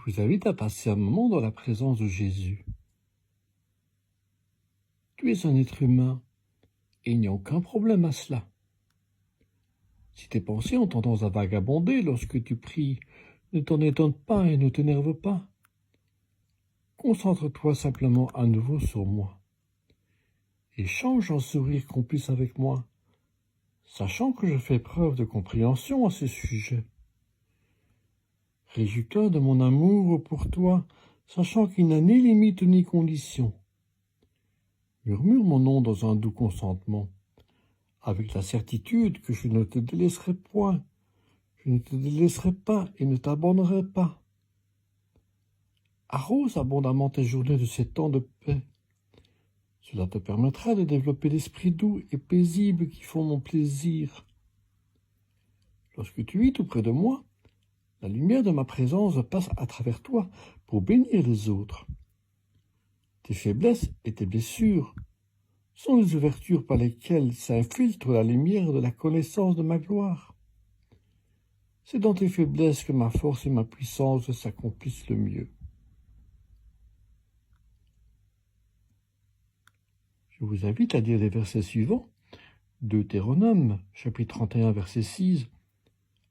vous invite à passer un moment dans la présence de Jésus. Tu es un être humain et il n'y a aucun problème à cela. Si tes pensées ont tendance à vagabonder lorsque tu pries, ne t'en étonne pas et ne t'énerve pas. Concentre-toi simplement à nouveau sur moi. Échange un sourire complice avec moi, sachant que je fais preuve de compréhension à ce sujet. Réjouis-toi de mon amour pour toi, sachant qu'il n'a ni limite ni condition. Murmure mon nom dans un doux consentement, avec la certitude que je ne te délaisserai point, je ne te délaisserai pas et ne t'abandonnerai pas. Arrose abondamment tes journées de ces temps de paix. Cela te permettra de développer l'esprit doux et paisible qui font mon plaisir. Lorsque tu es tout près de moi, la lumière de ma présence passe à travers toi pour bénir les autres. Tes faiblesses et tes blessures sont les ouvertures par lesquelles s'infiltre la lumière de la connaissance de ma gloire. C'est dans tes faiblesses que ma force et ma puissance s'accomplissent le mieux. Je vous invite à lire les versets suivants. Deutéronome, chapitre 31, verset 6,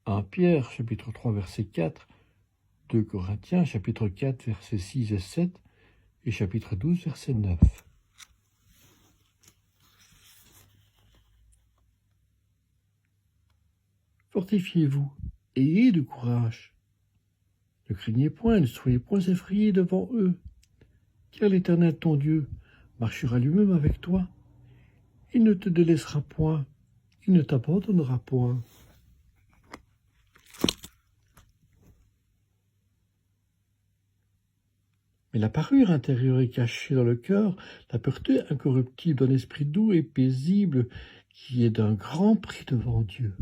1 Pierre, chapitre 3, verset 4, 2 Corinthiens, chapitre 4, versets 6 et 7, et chapitre 12, verset 9. Fortifiez-vous, ayez du courage. Ne craignez point, ne soyez point effrayés devant eux, car l'Éternel ton Dieu marchera lui-même avec toi. Il ne te délaissera point, il ne t'abandonnera point. Mais la parure intérieure est cachée dans le cœur, la pureté incorruptible d'un esprit doux et paisible qui est d'un grand prix devant Dieu.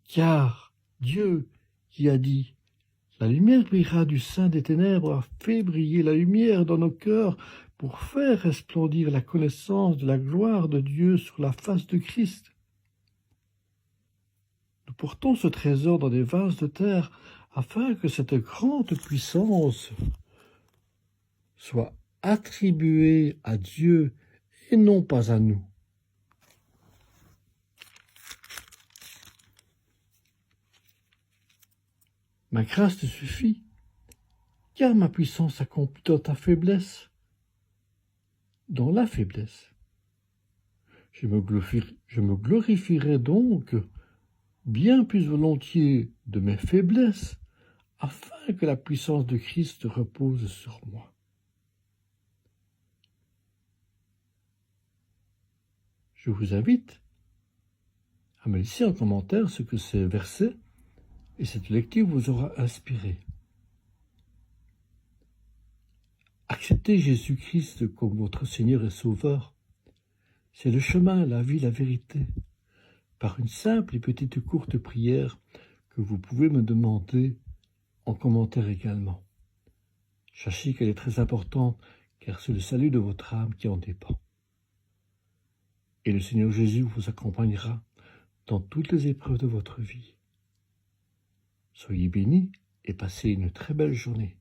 Car Dieu, qui a dit « La lumière brillera du sein des ténèbres », a fait briller la lumière dans nos cœurs pour faire resplendir la connaissance de la gloire de Dieu sur la face de Christ. Nous portons ce trésor dans des vases de terre afin que cette grande puissance soit attribuée à Dieu et non pas à nous. Ma grâce te suffit, car ma puissance s'accomplit dans ta faiblesse, dans la faiblesse. Je me glorifierai donc bien plus volontiers de mes faiblesses, afin que la puissance de Christ repose sur moi. Je vous invite à me laisser en commentaire ce que ces versets et cette lecture vous aura inspiré. Acceptez Jésus-Christ comme votre Seigneur et Sauveur. C'est le chemin, la vie, la vérité. Par une simple et petite courte prière que vous pouvez me demander en commentaire également. Sachez qu'elle est très importante, car c'est le salut de votre âme qui en dépend. Et le Seigneur Jésus vous accompagnera dans toutes les épreuves de votre vie. Soyez bénis et passez une très belle journée.